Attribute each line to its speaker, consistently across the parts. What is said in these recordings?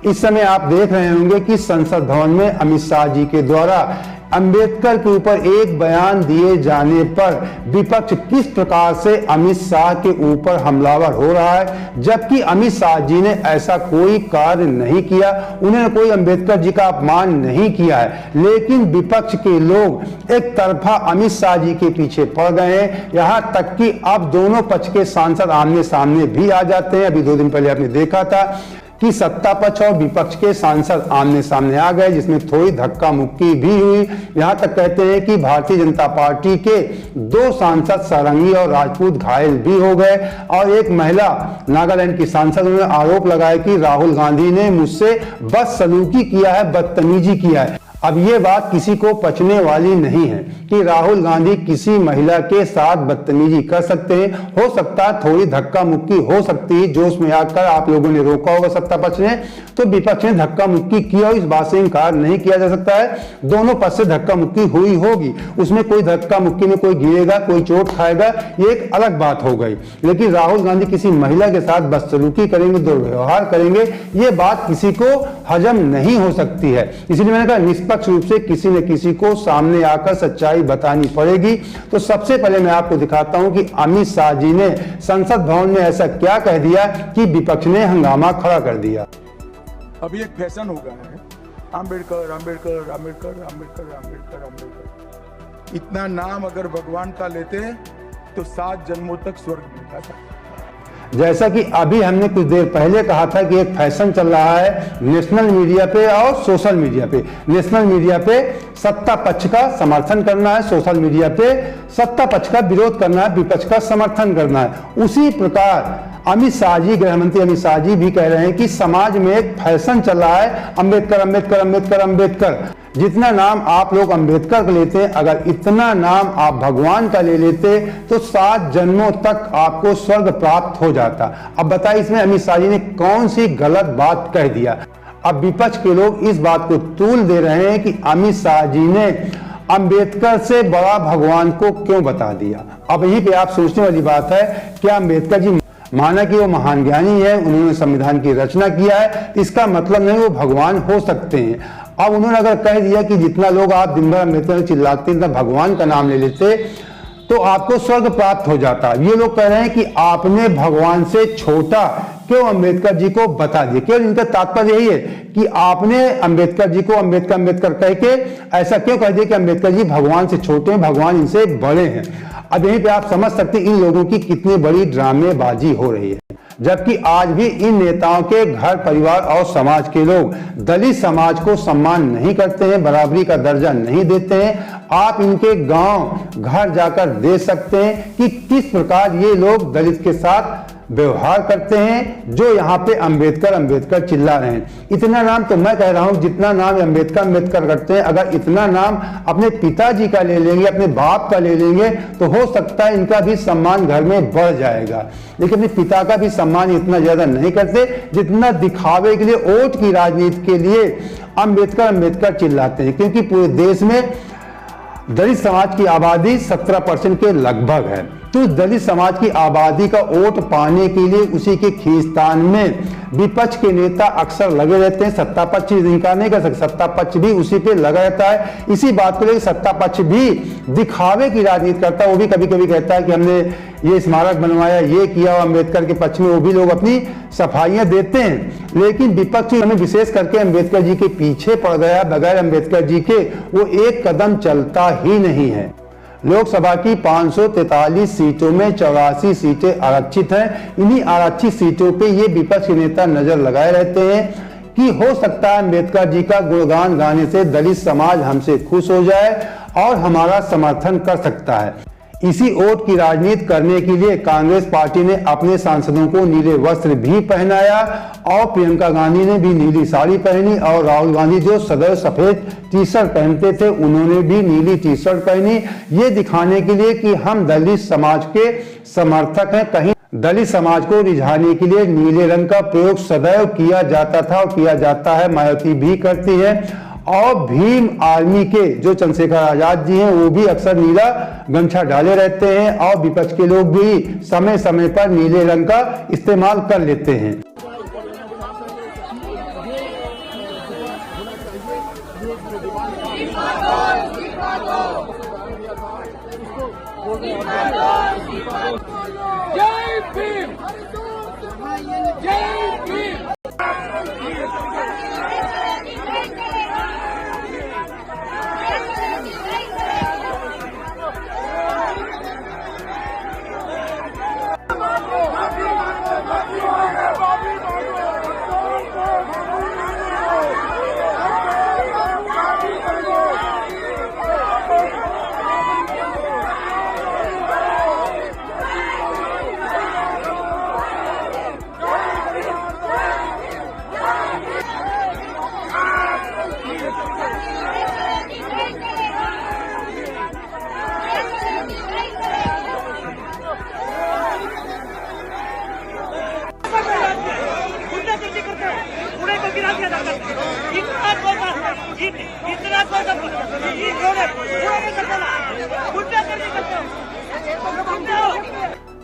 Speaker 1: इस समय आप देख रहे होंगे कि संसद भवन में अमित शाह जी के द्वारा अंबेडकर के ऊपर एक बयान दिए जाने पर विपक्ष किस प्रकार से अमित शाह के ऊपर हमलावर हो रहा है, जबकि अमित शाह जी ने ऐसा कोई कार्य नहीं किया, उन्होंने कोई अंबेडकर जी का अपमान नहीं किया है। लेकिन विपक्ष के लोग एक तरफा अमित शाह जी के पीछे पड़ गए हैं, यहां तक कि अब दोनों पक्ष के सांसद आमने सामने भी आ जाते हैं। अभी 2 दिन पहले आपने देखा था कि सत्ता पक्ष और विपक्ष के सांसद आमने सामने आ गए, जिसमें थोड़ी धक्का मुक्की भी हुई। यहां तक कहते हैं कि भारतीय जनता पार्टी के 2 सांसद सारंगी और राजपूत घायल भी हो गए और एक महिला नागालैंड की सांसद ने आरोप लगाया कि राहुल गांधी ने मुझसे बदसलूकी किया है, बदतमीजी किया है। अब ये बात किसी को पचने वाली नहीं है कि राहुल गांधी किसी महिला के साथ बदतमीजी कर सकते हैं। हो सकता है थोड़ी धक्का मुक्की हो सकती है, जोश में आकर आप लोगों ने रोका होगा सत्ता पक्ष ने, तो विपक्ष ने धक्का मुक्की किया, इस बात से इंकार नहीं किया जा सकता है। दोनों पक्ष से धक्का मुक्की हुई होगी, उसमें कोई धक्का मुक्की में कोई गिरेगा, कोई चोट खाएगा, ये एक अलग बात हो गई। लेकिन राहुल गांधी किसी महिला के साथ बदसलूकी करेंगे, दुर्व्यवहार करेंगे, ये बात किसी को हजम नहीं हो सकती है। इसलिए मैंने कहा निष्पक्ष रूप से किसी न किसी को सामने आकर सच्चाई बतानी पड़ेगी। तो सबसे पहले मैं आपको दिखाता हूं कि अमित शाह जी ने संसद भवन में ऐसा क्या कह दिया कि विपक्ष ने हंगामा खड़ा कर दिया।
Speaker 2: अभी एक फैशन हो गया है, अंबेडकर अंबेडकर अंबेडकर अंबेडकर अंबेडकर अंबेडकर। इतना नाम अगर भगवान का लेते तो 7 जन्मों तक स्वर्ग मिलता था।
Speaker 1: जैसा कि अभी हमने कुछ देर पहले कहा था कि एक फैशन चल रहा है नेशनल मीडिया पे और सोशल मीडिया पे। नेशनल मीडिया पे सत्ता पक्ष का समर्थन करना है, सोशल मीडिया पे सत्ता पक्ष का विरोध करना है, विपक्ष का समर्थन करना है। उसी प्रकार अमित शाह जी, गृह मंत्री अमित शाह जी भी कह रहे हैं कि समाज में एक फैशन चल रहा है अंबेडकर अंबेडकर अंबेडकर अंबेडकर। जितना नाम आप लोग अंबेडकर का लेते हैं, अगर इतना नाम आप भगवान का ले लेते तो 7 जन्मों तक आपको स्वर्ग प्राप्त हो जाता। अब बताइए इसमें अमित शाह जी ने कौन सी गलत बात कह दिया। अब विपक्ष के लोग इस बात को तूल दे रहे हैं कि अमित शाह जी ने अंबेडकर से बड़ा भगवान को क्यों बता दिया। अब यहीं पे आप सोचने वाली बात है, क्या अंबेडकर जी माना कि वो महान ज्ञानी है, उन्होंने संविधान की रचना किया है, इसका मतलब नहीं वो भगवान हो सकते हैं। अब उन्होंने अगर कह दिया कि जितना लोग आप दिन भर अंबेडकर चिल्लाते हैं, भगवान का नाम ले लेते तो आपको स्वर्ग प्राप्त हो जाता। ये लोग कह रहे हैं कि आपने भगवान से छोटा क्यों अंबेडकर जी को बता दिया। केवल इनका तात्पर्य यही है कि आपने अंबेडकर जी को अंबेडकर अंबेडकर कह के ऐसा क्यों कह दिया कि अंबेडकर जी भगवान से छोटे हैं, भगवान इनसे बड़े हैं। अब यहीं पे आप समझ सकते हैं इन लोगों की कितनी बड़ी ड्रामेबाजी हो रही है। जबकि आज भी इन नेताओं के घर परिवार और समाज के लोग दलित समाज को सम्मान नहीं करते हैं, बराबरी का दर्जा नहीं देते हैं। आप इनके गांव घर जाकर देख सकते हैं कि किस प्रकार ये लोग दलित के साथ व्यवहार करते हैं, जो यहाँ पे अंबेडकर अंबेडकर चिल्ला रहे हैं। इतना नाम तो मैं कह रहा हूं जितना नाम अंबेडकर अंबेडकर करते हैं, अगर इतना नाम अपने पिताजी का ले लेंगे, अपने बाप का ले लेंगे, तो हो सकता है इनका भी सम्मान घर में बढ़ जाएगा। लेकिन अपने पिता का भी सम्मान इतना ज्यादा नहीं करते जितना दिखावे के लिए, वोट की राजनीति के लिए अंबेडकर अंबेडकर चिल्लाते हैं। क्योंकि पूरे देश में दलित समाज की आबादी 17% के लगभग है, तो दलित समाज की आबादी का वोट पाने के लिए उसी के खींचतान में विपक्ष के नेता अक्सर लगे रहते हैं। सत्ता पक्ष इनकार नहीं कर सकते, सत्ता पक्ष भी उसी पे लगा रहता है। इसी बात को लेकर सत्ता पक्ष भी दिखावे की राजनीति करता है। वो भी कभी कभी कहता है कि हमने ये स्मारक बनवाया, ये किया, अम्बेडकर के पक्ष में वो भी लोग अपनी सफाइयां देते हैं। लेकिन विपक्ष में विशेष करके अम्बेडकर जी के पीछे पड़ गया, बगैर अम्बेडकर जी के वो एक कदम चलता ही नहीं है। लोकसभा की 543 सीटों में 84 सीटें आरक्षित हैं। इन्हीं आरक्षित सीटों पे ये विपक्ष के नेता नजर लगाए रहते हैं कि हो सकता है अम्बेडकर जी का गुणगान गाने से दलित समाज हमसे खुश हो जाए और हमारा समर्थन कर सकता है। इसी वोट की राजनीति करने के लिए कांग्रेस पार्टी ने अपने सांसदों को नीले वस्त्र भी पहनाया और प्रियंका गांधी ने भी नीली साड़ी पहनी और राहुल गांधी जो सदैव सफेद टी शर्ट पहनते थे उन्होंने भी नीली टी शर्ट पहनी, ये दिखाने के लिए कि हम दलित समाज के समर्थक हैं। कहीं दलित समाज को रिझाने के लिए नीले रंग का प्रयोग सदैव किया जाता था और किया जाता है, मायावती भी करती है। और भीम आर्मी के जो चंद्रशेखर आजाद जी हैं वो भी अक्सर नीला गमछा डाले रहते हैं और विपक्ष के लोग भी समय समय पर नीले रंग का इस्तेमाल कर लेते हैं।
Speaker 3: जय भीम, जय भीम।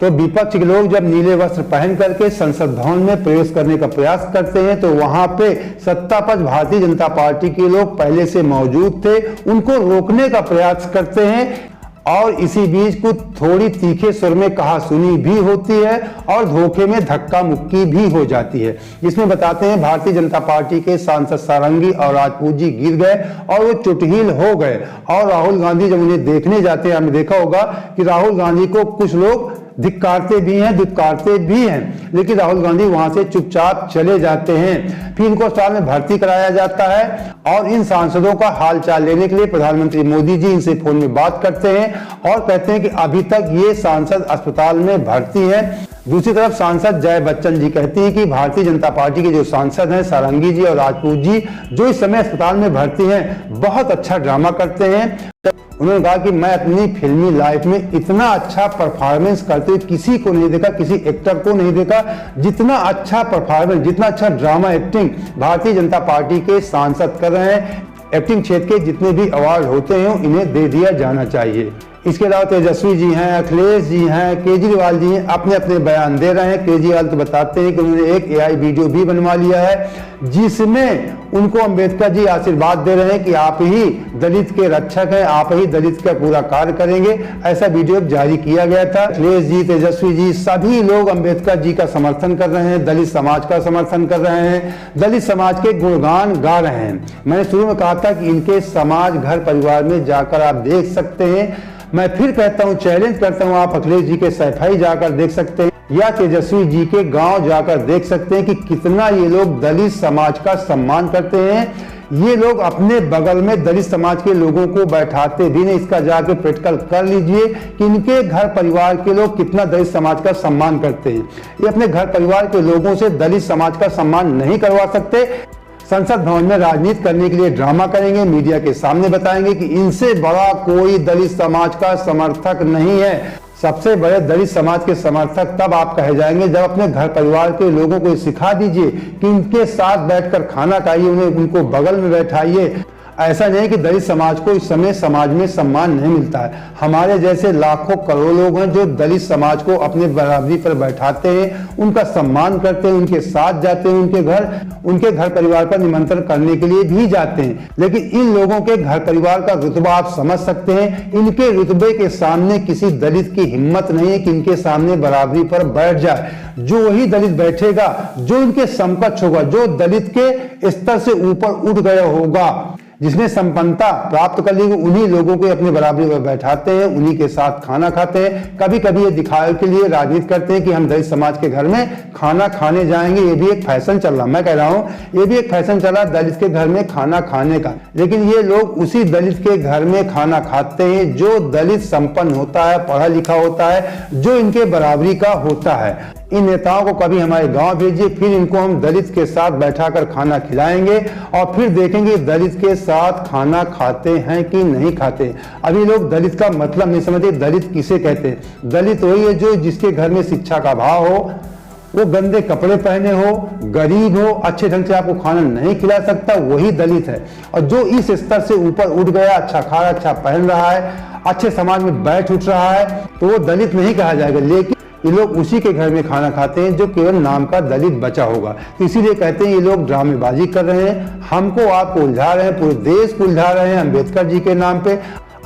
Speaker 1: तो विपक्ष के लोग जब नीले वस्त्र पहन करके संसद भवन में प्रवेश करने का प्रयास करते हैं तो वहां पे सत्तापक्ष भारतीय जनता पार्टी के लोग पहले से मौजूद थे, उनको रोकने का प्रयास करते हैं और इसी बीच कुछ थोड़ी तीखे सुर में कहा सुनी भी होती है और धोखे में धक्का मुक्की भी हो जाती है, जिसमें बताते हैं भारतीय जनता पार्टी के सांसद सारंगी और राजपूत जी गिर गए और वो चुटहिल हो गए। और राहुल गांधी जब उन्हें देखने जाते हैं, हमने देखा होगा कि राहुल गांधी को कुछ लोग धिक्कारते भी हैं, दुत्कारते भी हैं, लेकिन राहुल गांधी वहां से चुपचाप चले जाते हैं। फिर इनको अस्पताल में भर्ती कराया जाता है और इन सांसदों का हालचाल लेने के लिए प्रधानमंत्री मोदी जी इनसे फोन में बात करते हैं और कहते हैं कि अभी तक ये सांसद अस्पताल में भर्ती है। दूसरी तरफ सांसद जय बच्चन जी कहती हैं कि भारतीय जनता पार्टी के जो सांसद हैं सारंगी जी और राजपूत जी, जो इस समय अस्पताल में भर्ती हैं, बहुत अच्छा ड्रामा करते हैं। उन्होंने कहा कि मैं अपनी फिल्मी लाइफ में इतना अच्छा परफॉर्मेंस करते हुए किसी को नहीं देखा, किसी एक्टर को नहीं देखा, जितना अच्छा परफॉर्मेंस, जितना अच्छा drama acting Bharatiya Janata party के सांसद कर रहे हैं। एक्टिंग क्षेत्र के जितने भी अवार्ड होते हैं इन्हें दे दिया जाना चाहिए। इसके अलावा तेजस्वी जी हैं, अखिलेश जी हैं, केजरीवाल जी हैं, अपने अपने बयान दे रहे हैं। केजरीवाल तो बताते हैं कि उन्होंने एक AI वीडियो भी बनवा लिया है जिसमें उनको अंबेडकर जी आशीर्वाद दे रहे हैं कि आप ही दलित के रक्षक हैं, आप ही दलित का पूरा कार्य करेंगे। ऐसा वीडियो जारी किया गया था। अखिलेश जी, तेजस्वी जी, सभी लोग अंबेडकर जी का समर्थन कर रहे हैं, दलित समाज का समर्थन कर रहे हैं, दलित समाज के गुणगान गा रहे हैं। मैंने शुरू में कहा था कि इनके समाज घर परिवार में जाकर आप देख सकते हैं। मैं फिर कहता हूं, चैलेंज करता हूं, आप अखिलेश जी के सफाई जाकर देख सकते हैं या तेजस्वी जी के गांव जाकर देख सकते हैं कि कितना ये लोग दलित समाज का सम्मान करते हैं। ये लोग अपने बगल में दलित समाज के लोगों को बैठाते भी नहीं। इसका जाके प्रैक्टिकल कर लीजिए कि इनके घर परिवार के लोग कितना दलित समाज का सम्मान करते हैं। ये अपने घर परिवार के लोगों से दलित समाज का सम्मान नहीं करवा सकते। संसद भवन में राजनीति करने के लिए ड्रामा करेंगे, मीडिया के सामने बताएंगे कि इनसे बड़ा कोई दलित समाज का समर्थक नहीं है। सबसे बड़े दलित समाज के समर्थक तब आप कहे जाएंगे जब अपने घर परिवार के लोगों को सिखा दीजिए कि इनके साथ बैठकर खाना खाइए, उन्हें उनको बगल में बैठाइए। ऐसा नहीं कि दलित समाज को इस समय समाज में सम्मान नहीं मिलता है। हमारे जैसे लाखों करोड़ों लोग हैं जो दलित समाज को अपने बराबरी पर बैठाते हैं, उनका सम्मान करते हैं, उनके साथ जाते हैं, उनके घर परिवार पर निमंत्रण करने के लिए भी जाते हैं। लेकिन इन लोगों के घर परिवार का रुतबा आप समझ सकते हैं। इनके रुतबे के सामने किसी दलित की हिम्मत नहीं है कि इनके सामने बराबरी पर बैठ जाए। जो वही दलित बैठेगा जो इनके समकक्ष होगा, जो दलित के स्तर से ऊपर उठ गया होगा, जिसने संपन्नता प्राप्त कर ली, उन्हीं लोगों को अपने बराबरी पर बैठाते हैं, उन्हीं के साथ खाना खाते हैं। कभी कभी ये दिखावे के लिए राजनीति करते हैं कि हम दलित समाज के घर में खाना खाने जाएंगे। ये भी एक फैशन चल रहा, मैं कह रहा हूं ये भी एक फैशन चला दलित के घर में खाना खाने का। लेकिन ये लोग उसी दलित के घर में खाना खाते हैं जो दलित संपन्न होता है, पढ़ा लिखा होता है, जो इनके बराबरी का होता है। इन नेताओं को कभी हमारे गांव भेजिए, फिर इनको हम दलित के साथ बैठाकर खाना खिलाएंगे और फिर देखेंगे दलित के साथ खाना खाते हैं कि नहीं खाते। अभी लोग दलित का मतलब नहीं समझते। दलित किसे कहते हैं? दलित वही है जो जिसके घर में शिक्षा का अभाव हो, वो गंदे कपड़े पहने हो, गरीब हो, अच्छे ढंग से आपको खाना नहीं खिला सकता, वही दलित है। और जो इस स्तर से ऊपर उठ गया, अच्छा खा रहा, अच्छा पहन रहा है, अच्छे समाज में बैठ उठ रहा है, तो वो दलित नहीं कहा जाएगा। ये लोग उसी के घर में खाना खाते हैं जो केवल नाम का दलित बचा होगा। तो इसीलिए कहते हैं ये लोग ड्रामेबाजी कर रहे हैं, हमको आपको उलझा रहे हैं, पूरे देश को उलझा रहे हैं अम्बेडकर जी के नाम पे।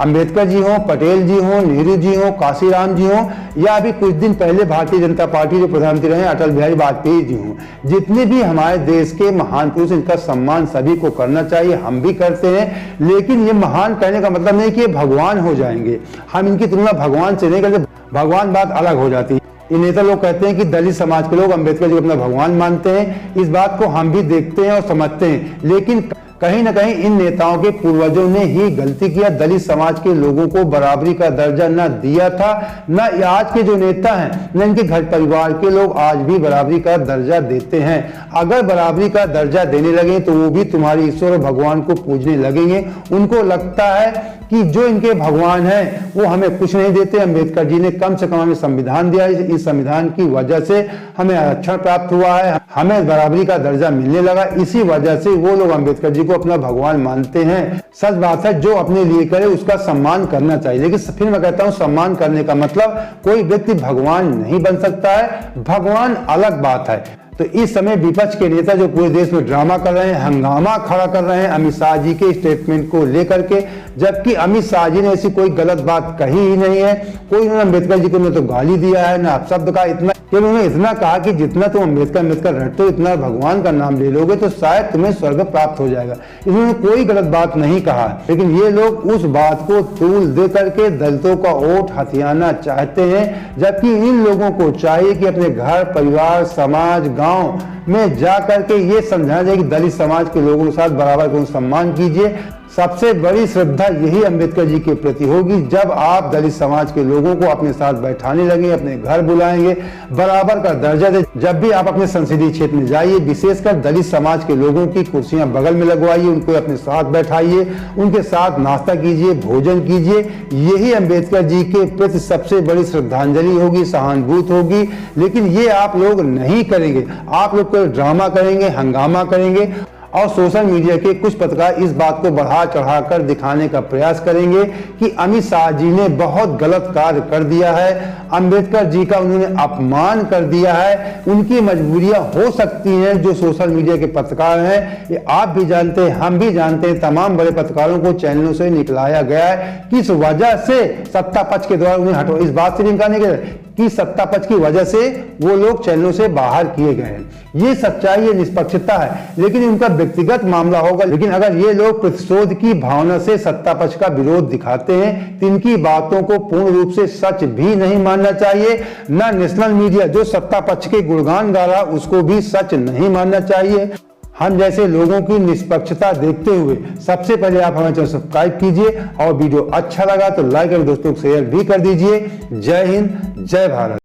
Speaker 1: अम्बेडकर जी हों, पटेल जी हों, नेहरू जी हों, काशीराम जी हों, या अभी कुछ दिन पहले भारतीय जनता पार्टी के प्रधानमंत्री रहे अटल बिहारी वाजपेयी जी हों, जितने भी हमारे देश के महान पुरुष, इनका सम्मान सभी को करना चाहिए, हम भी करते हैं। लेकिन ये महान कहने का मतलब नहीं कि ये भगवान हो जाएंगे, हम इनकी तुलना भगवान से नहीं करते, भगवान बात अलग हो जाती है। ये नेता लोग कहते हैं कि दलित समाज के लोग अम्बेडकर जी को अपना भगवान मानते हैं, इस बात को हम भी देखते हैं और समझते हैं, लेकिन कहीं ना कहीं इन नेताओं के पूर्वजों ने ही गलती किया, दलित समाज के लोगों को बराबरी का दर्जा न दिया था, न आज के जो नेता हैं न इनके घर परिवार के लोग आज भी बराबरी का दर्जा देते हैं। अगर बराबरी का दर्जा देने लगे तो वो भी तुम्हारे ईश्वर और भगवान को पूजने लगेंगे। उनको लगता है कि जो इनके भगवान हैं वो हमें कुछ नहीं देते। अम्बेडकर जी ने कम से कम हमें संविधान दिया, इस संविधान की वजह से हमें आरक्षण प्राप्त हुआ है, हमें बराबरी का दर्जा मिलने लगा, इसी वजह से वो लोग अम्बेडकर जी को अपना भगवान मानते हैं। सच बात है, जो अपने लिए करे उसका सम्मान करना चाहिए, लेकिन फिर मैं कहता हूं सम्मान करने का मतलब कोई व्यक्ति भगवान नहीं बन सकता है, भगवान अलग बात है। तो इस समय विपक्ष के नेता जो पूरे देश में ड्रामा कर रहे हैं, हंगामा खड़ा कर रहे हैं अमित शाह जी के स्टेटमेंट को लेकर के, जबकि अमित शाह जी ने ऐसी कोई गलत बात कही ही नहीं है। कोई उन्होंने अम्बेडकर जी को न तो गाली दिया है, न अपशब्द का, इतना उन्होंने इतना कहा कि जितना तुम अम्बेडकर रटते हो, इतना भगवान का नाम ले लोगे तो शायद तुम्हें स्वर्ग प्राप्त हो जाएगा। इन्होंने कोई गलत बात नहीं कहा, लेकिन ये लोग उस बात को तूल दे करके दलितों का वोट हथियाना चाहते हैं, जबकि इन लोगों को चाहिए कि अपने घर परिवार समाज गांव में जा करके ये समझाना चाहिए कि दलित समाज के लोगों के साथ बराबर का सम्मान कीजिए। सबसे बड़ी श्रद्धा यही अम्बेडकर जी के प्रति होगी जब आप दलित समाज के लोगों को अपने साथ बैठाने लगे, अपने घर बुलाएंगे, बराबर का दर्जा दे। जब भी आप अपने संसदीय क्षेत्र में जाइए, विशेषकर दलित समाज के लोगों की कुर्सियां बगल में लगवाइए, उनको अपने साथ बैठाइए, उनके साथ नाश्ता कीजिए, भोजन कीजिए। यही अम्बेडकर जी के प्रति सबसे बड़ी श्रद्धांजलि होगी, सहानुभूति होगी। लेकिन ये आप लोग नहीं करेंगे, आप लोग कोई ड्रामा करेंगे, हंगामा करेंगे, और सोशल मीडिया के कुछ पत्रकार इस बात को बढ़ा चढ़ाकर दिखाने का प्रयास करेंगे कि अमित शाह जी ने बहुत गलत कार्य कर दिया है, अम्बेडकर जी का उन्होंने अपमान कर दिया है। उनकी मजबूरियां हो सकती हैं, जो सोशल मीडिया के पत्रकार हैं, ये आप भी जानते हैं, हम भी जानते हैं, तमाम बड़े पत्रकारों को चैनलों से निकलाया गया है, किस वजह से सत्ता पक्ष के द्वारा उन्हें हटो, इस बात से निकालने के कि सत्ता पक्ष की वजह से वो लोग चैनलों से बाहर किए गए हैं। ये सच्चाई, ये निष्पक्षता है, लेकिन उनका व्यक्तिगत मामला होगा। लेकिन अगर ये लोग प्रतिशोध की भावना से सत्ता पक्ष का विरोध दिखाते हैं तो इनकी बातों को पूर्ण रूप से सच भी नहीं मानना चाहिए। न नेशनल मीडिया जो सत्ता पक्ष के गुणगान गा रहा उसको भी सच नहीं मानना चाहिए। हम जैसे लोगों की निष्पक्षता देखते हुए सबसे पहले आप हमारे चैनल सब्सक्राइब कीजिए, और वीडियो अच्छा लगा तो लाइक और दोस्तों को शेयर भी कर दीजिए। जय हिंद, जय भारत।